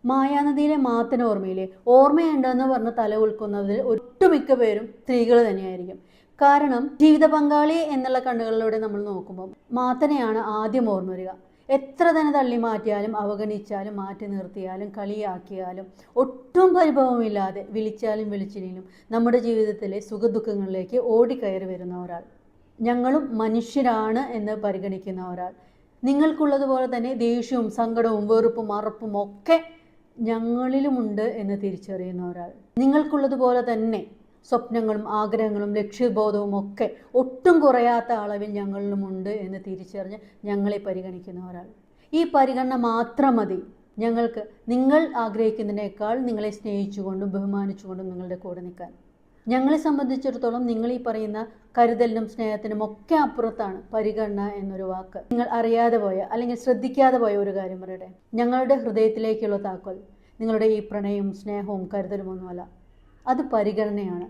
മായാനദിയിലെ മാത്തന് ഓർമ്മയില്ലേ? ഓർമ്മയുണ്ടെന്ന് പറഞ്ഞ് തല ഉൽക്കുന്നതിൽ ഒട്ടുമിക്ക പേരും സ്ത്രീകൾ തന്നെയായിരിക്കും. കാരണം ജീവിത പങ്കാളി എന്നുള്ള കണ്ണുകളിലൂടെ നമ്മൾ നോക്കുമ്പോൾ മാത്തനെയാണ് ആദ്യം ഓർമ്മ വരിക. എത്ര തന്നെ തള്ളി മാറ്റിയാലും അവഗണിച്ചാലും മാറ്റി നിർത്തിയാലും കളിയാക്കിയാലും ഒട്ടും പരിഭവമില്ലാതെ വിളിച്ചാലും വിളിച്ചില്ലെങ്കിലും നമ്മുടെ ജീവിതത്തിലെ സുഖദുഃഖങ്ങളിലേക്ക് ഓടിക്കയറി വരുന്ന ഒരാൾ, ഞങ്ങളും മനുഷ്യരാണ് എന്ന് പരിഗണിക്കുന്ന ഒരാൾ, നിങ്ങൾക്കുള്ളതുപോലെ തന്നെ ദേഷ്യവും സങ്കടവും വെറുപ്പും അറപ്പും ഒക്കെ ഞങ്ങളിലുമുണ്ട് എന്ന് തിരിച്ചറിയുന്ന ഒരാൾ, നിങ്ങൾക്കുള്ളതുപോലെ തന്നെ സ്വപ്നങ്ങളും ആഗ്രഹങ്ങളും ലക്ഷ്യബോധവും ഒക്കെ ഒട്ടും കുറയാത്ത അളവിൽ ഞങ്ങളിലുമുണ്ട് എന്ന് തിരിച്ചറിഞ്ഞ് ഞങ്ങളെ പരിഗണിക്കുന്ന ഒരാൾ. ഈ പരിഗണന മാത്രം മതി ഞങ്ങൾക്ക് നിങ്ങൾ ആഗ്രഹിക്കുന്നതിനേക്കാൾ നിങ്ങളെ സ്നേഹിച്ചുകൊണ്ടും ബഹുമാനിച്ചുകൊണ്ടും നിങ്ങളുടെ കൂടെ നിൽക്കാൻ. ഞങ്ങളെ സംബന്ധിച്ചിടത്തോളം നിങ്ങൾ ഈ പറയുന്ന കരുതലിനും സ്നേഹത്തിനും ഒക്കെ അപ്പുറത്താണ് പരിഗണന എന്നൊരു വാക്ക്. നിങ്ങൾ അറിയാതെ പോയ അല്ലെങ്കിൽ ശ്രദ്ധിക്കാതെ പോയ ഒരു കാര്യം പറയട്ടെ, ഞങ്ങളുടെ ഹൃദയത്തിലേക്കുള്ള താക്കോൽ നിങ്ങളുടെ ഈ പ്രണയവും സ്നേഹവും കരുതലും ഒന്നുമല്ല, അത് പരിഗണനയാണ്.